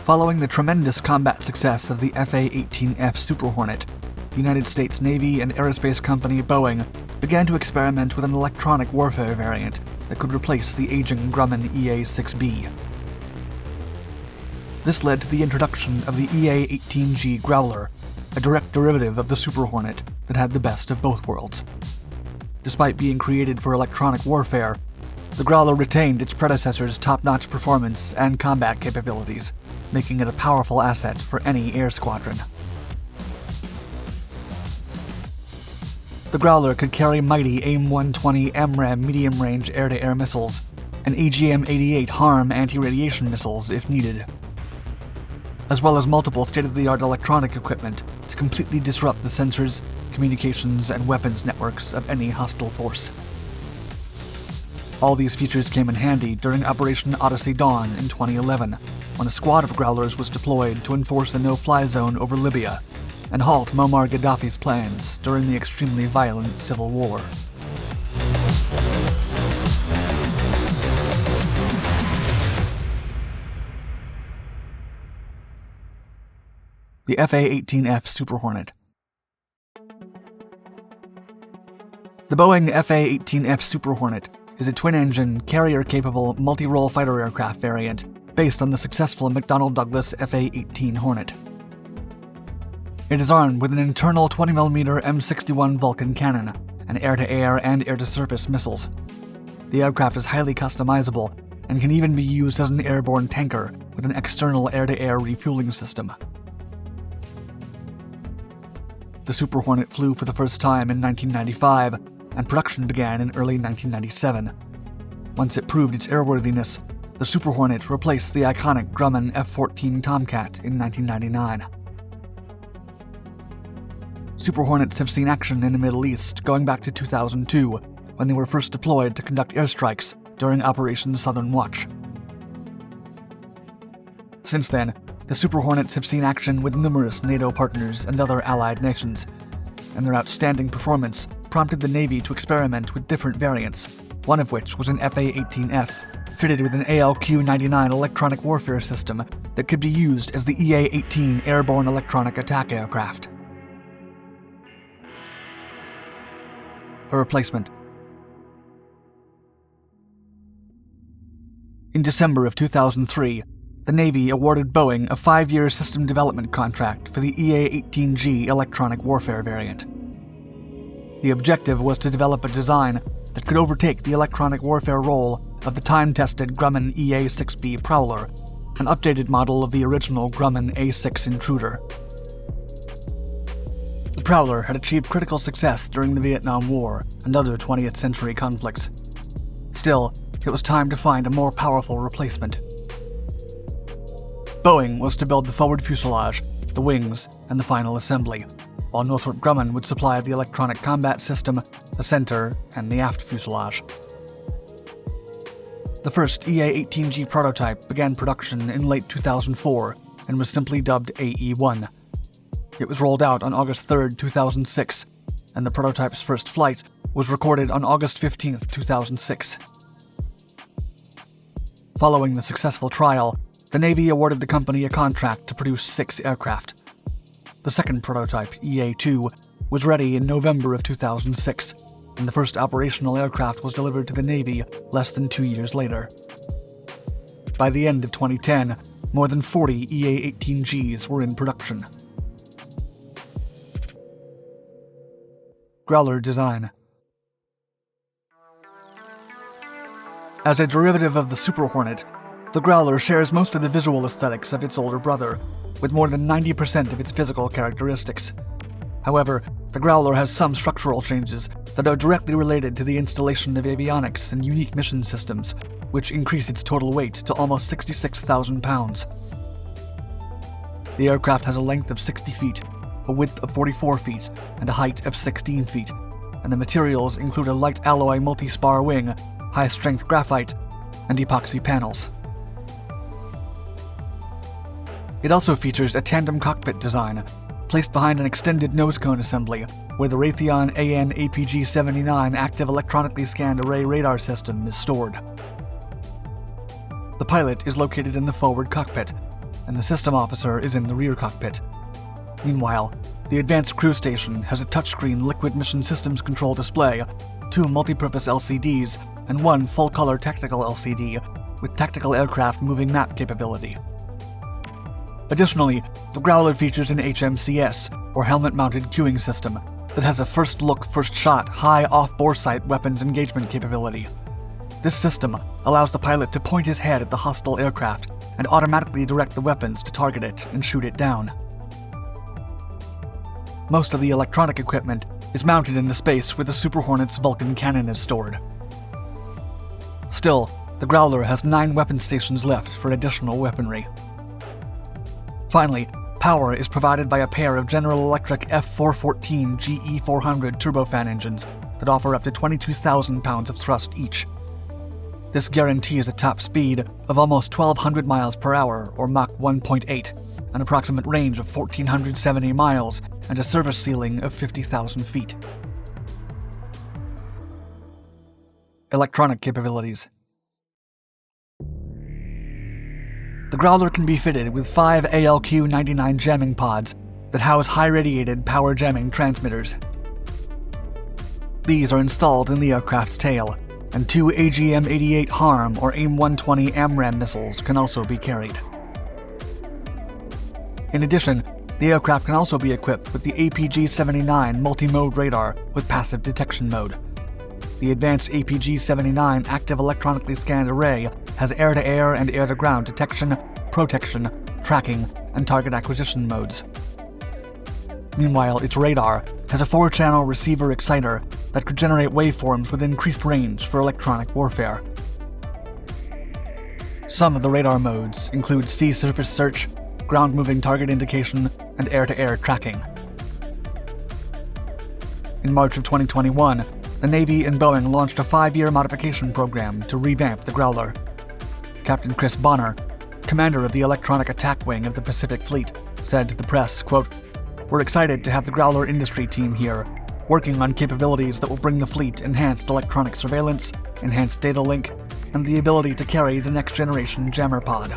Following the tremendous combat success of the FA-18F Super Hornet, the United States Navy and aerospace company Boeing began to experiment with an electronic warfare variant that could replace the aging Grumman EA-6B. This led to the introduction of the EA-18G Growler, a direct derivative of the Super Hornet that had the best of both worlds. Despite being created for electronic warfare, the Growler retained its predecessor's top-notch performance and combat capabilities, making it a powerful asset for any air squadron. The Growler could carry mighty AIM-120 MRAM medium-range air-to-air missiles and AGM-88 HARM anti-radiation missiles if needed, as well as multiple state-of-the-art electronic equipment to completely disrupt the sensors, communications, and weapons networks of any hostile force. All these features came in handy during Operation Odyssey Dawn in 2011, when a squad of Growlers was deployed to enforce a no-fly zone over Libya and halt Muammar Gaddafi's plans during the extremely violent civil war. The FA-18F Super Hornet. The Boeing FA-18F Super Hornet is a twin-engine, carrier-capable, multi-role fighter aircraft variant based on the successful McDonnell Douglas FA-18 Hornet. It is armed with an internal 20mm M61 Vulcan cannon and air-to-air and air-to-surface missiles. The aircraft is highly customizable and can even be used as an airborne tanker with an external air-to-air refueling system. The Super Hornet flew for the first time in 1995, and production began in early 1997. Once it proved its airworthiness, the Super Hornet replaced the iconic Grumman F-14 Tomcat in 1999. Super Hornets have seen action in the Middle East going back to 2002, when they were first deployed to conduct airstrikes during Operation Southern Watch. Since then, the Super Hornets have seen action with numerous NATO partners and other allied nations, and their outstanding performance prompted the Navy to experiment with different variants, one of which was an FA-18F, fitted with an ALQ-99 electronic warfare system that could be used as the EA-18 airborne electronic attack aircraft. A replacement. In December of 2003, the Navy awarded Boeing a 5-year system development contract for the EA-18G electronic warfare variant. The objective was to develop a design that could overtake the electronic warfare role of the time-tested Grumman EA-6B Prowler, an updated model of the original Grumman A-6 Intruder. The Prowler had achieved critical success during the Vietnam War and other 20th century conflicts. Still, it was time to find a more powerful replacement. Boeing was to build the forward fuselage, the wings, and the final assembly, while Northrop Grumman would supply the electronic combat system, the center, and the aft fuselage. The first EA-18G prototype began production in late 2004 and was simply dubbed AE-1. It was rolled out on August 3, 2006, and the prototype's first flight was recorded on August 15, 2006. Following the successful trial, the Navy awarded the company a contract to produce 6 aircraft. The second prototype, EA-2, was ready in November of 2006, and the first operational aircraft was delivered to the Navy less than 2 years later. By the end of 2010, more than 40 EA-18Gs were in production. Growler design. As a derivative of the Super Hornet, the Growler shares most of the visual aesthetics of its older brother, with more than 90% of its physical characteristics. However, the Growler has some structural changes that are directly related to the installation of avionics and unique mission systems, which increase its total weight to almost 66,000 pounds. The aircraft has a length of 60 feet, a width of 44 feet, and a height of 16 feet, and the materials include a light alloy multi-spar wing, high-strength graphite, and epoxy panels. It also features a tandem cockpit design, placed behind an extended nose cone assembly, where the Raytheon AN/APG-79 active electronically scanned array radar system is stored. The pilot is located in the forward cockpit, and the system officer is in the rear cockpit. Meanwhile, the advanced crew station has a touchscreen liquid mission systems control display, 2 multipurpose LCDs, and 1 full-color tactical LCD with tactical aircraft moving map capability. Additionally, the Growler features an HMCS, or helmet-mounted queuing system, that has a first-look, first-shot, high off-boresight weapons engagement capability. This system allows the pilot to point his head at the hostile aircraft and automatically direct the weapons to target it and shoot it down. Most of the electronic equipment is mounted in the space where the Super Hornet's Vulcan cannon is stored. Still, the Growler has 9 weapon stations left for additional weaponry. Finally, power is provided by a pair of General Electric F-414 GE400 turbofan engines that offer up to 22,000 pounds of thrust each. This guarantees a top speed of almost 1,200 miles per hour, or Mach 1.8, an approximate range of 1,470 miles, and a service ceiling of 50,000 feet. Electronic capabilities. The Growler can be fitted with 5 ALQ-99 jamming pods that house high-radiated power jamming transmitters. These are installed in the aircraft's tail, and 2 AGM-88 HARM or AIM-120 AMRAAM missiles can also be carried. In addition, the aircraft can also be equipped with the APG-79 multi-mode radar with passive detection mode. The advanced APG-79 active electronically scanned array has air-to-air and air-to-ground detection, protection, tracking, and target acquisition modes. Meanwhile, its radar has a 4-channel receiver exciter that could generate waveforms with increased range for electronic warfare. Some of the radar modes include sea surface search, ground-moving target indication, and air-to-air tracking. In March of 2021, the Navy and Boeing launched a 5-year modification program to revamp the Growler. Captain Chris Bonner, commander of the Electronic Attack Wing of the Pacific Fleet, said to the press, quote, "We're excited to have the Growler industry team here, working on capabilities that will bring the fleet enhanced electronic surveillance, enhanced data link, and the ability to carry the next-generation jammer pod."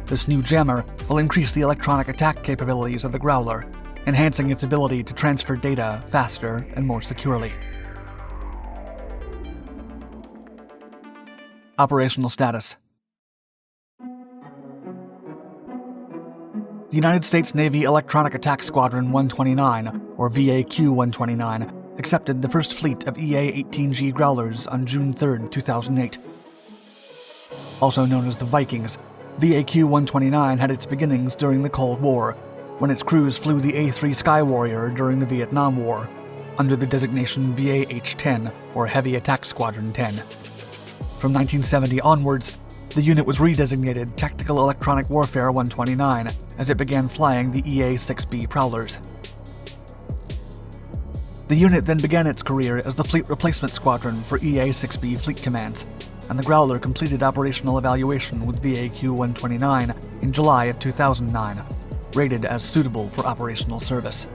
This new jammer will increase the electronic attack capabilities of the Growler, enhancing its ability to transfer data faster and more securely. Operational status. The United States Navy Electronic Attack Squadron 129, or VAQ-129, accepted the first fleet of EA-18G Growlers on June 3, 2008. Also known as the Vikings, VAQ-129 had its beginnings during the Cold War, when its crews flew the A-3 Sky Warrior during the Vietnam War, under the designation VAH-10, or Heavy Attack Squadron 10. From 1970 onwards, the unit was redesignated Tactical Electronic Warfare 129 as it began flying the EA-6B prowlers. The unit then began its career as the Fleet Replacement Squadron for EA-6B Fleet Commands, and the Growler completed operational evaluation with VAQ-129 in July of 2009, rated as suitable for operational service.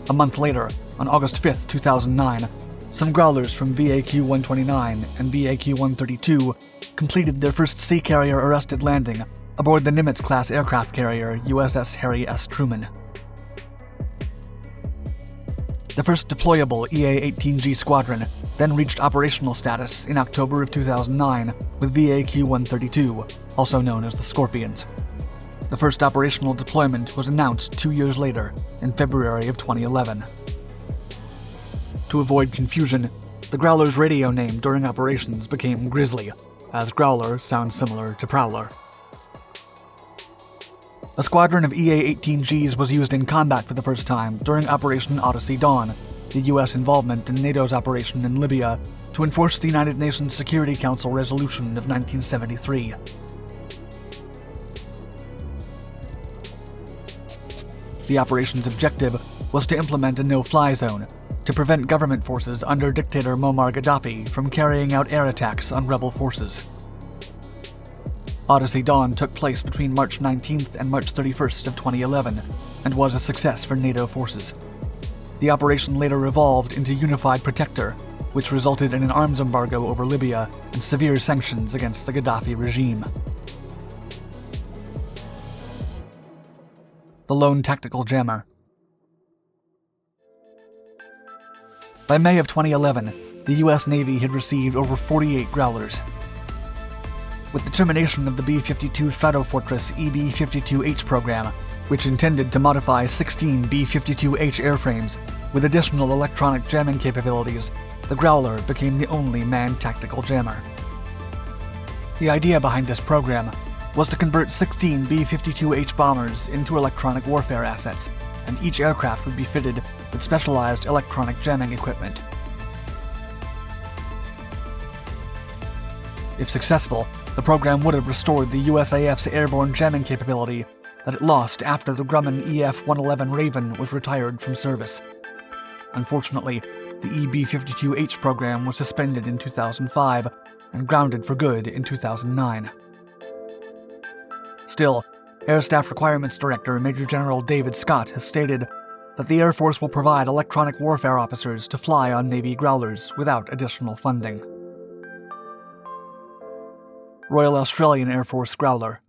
A month later, on August 5, 2009, some Growlers from VAQ-129 and VAQ-132 completed their first sea carrier-arrested landing aboard the Nimitz-class aircraft carrier USS Harry S. Truman. The first deployable EA-18G squadron then reached operational status in October of 2009 with VAQ-132, also known as the Scorpions. The first operational deployment was announced 2 years later, in February of 2011. To avoid confusion, the Growler's radio name during operations became Grizzly, as Growler sounds similar to Prowler. A squadron of EA-18Gs was used in combat for the first time during Operation Odyssey Dawn, the U.S. involvement in NATO's operation in Libya to enforce the United Nations Security Council resolution of 1973. The operation's objective was to implement a no-fly zone, to prevent government forces under dictator Muammar Gaddafi from carrying out air attacks on rebel forces. Odyssey Dawn took place between March 19th and March 31st of 2011, and was a success for NATO forces. The operation later evolved into Unified Protector, which resulted in an arms embargo over Libya and severe sanctions against the Gaddafi regime. the lone tactical jammer. By May of 2011, the U.S. Navy had received over 48 Growlers. With the termination of the B-52 Stratofortress EB-52H program, which intended to modify 16 B-52H airframes with additional electronic jamming capabilities, the Growler became the only manned tactical jammer. The idea behind this program was to convert 16 B-52H bombers into electronic warfare assets, and each aircraft would be fitted with specialized electronic jamming equipment. If successful, the program would have restored the USAF's airborne jamming capability that it lost after the Grumman EF-111 Raven was retired from service. Unfortunately, the EB-52H program was suspended in 2005 and grounded for good in 2009. Still, Air Staff Requirements Director Major General David Scott has stated that the Air Force will provide electronic warfare officers to fly on Navy Growlers without additional funding. Royal Australian Air Force Growler.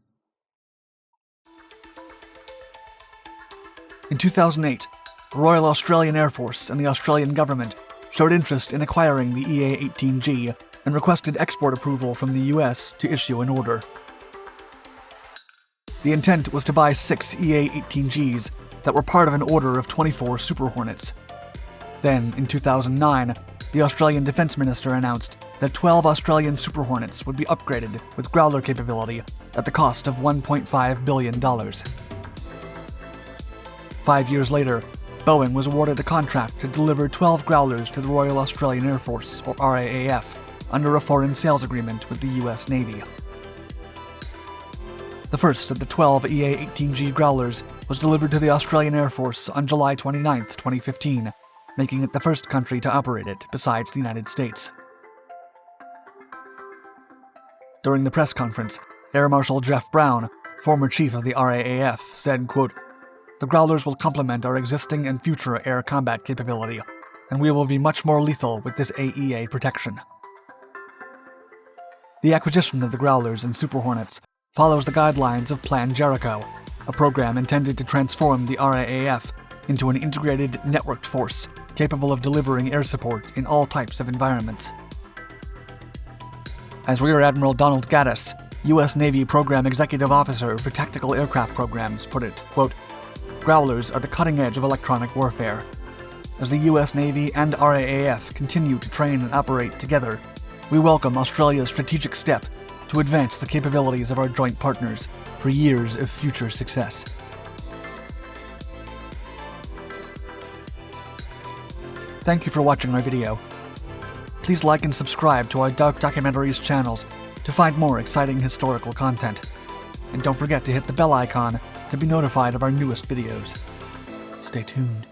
In 2008, the Royal Australian Air Force and the Australian government showed interest in acquiring the EA-18G and requested export approval from the US to issue an order. The intent was to buy 6 EA-18Gs that were part of an order of 24 Super Hornets. Then, in 2009, the Australian Defence Minister announced that 12 Australian Super Hornets would be upgraded with Growler capability at the cost of $1.5 billion. 5 years later, Boeing was awarded a contract to deliver 12 Growlers to the Royal Australian Air Force, or RAAF, under a foreign sales agreement with the US Navy. The first of the 12 EA-18G Growlers was delivered to the Australian Air Force on July 29, 2015, making it the first country to operate it besides the United States. During the press conference, Air Marshal Jeff Brown, former chief of the RAAF, said, quote, "The Growlers will complement our existing and future air combat capability, and we will be much more lethal with this AEA protection." The acquisition of the Growlers and Super Hornets follows the guidelines of Plan Jericho, a program intended to transform the RAAF into an integrated, networked force capable of delivering air support in all types of environments. As Rear Admiral Donald Gaddis, U.S. Navy Program Executive Officer for Tactical Aircraft Programs, put it, quote, "Growlers are the cutting edge of electronic warfare. As the U.S. Navy and RAAF continue to train and operate together, we welcome Australia's strategic step to advance the capabilities of our joint partners for years of future success." Thank you for watching our video. Please like and subscribe to our Dark Documentaries channels to find more exciting historical content. And don't forget to hit the bell icon to be notified of our newest videos. Stay tuned.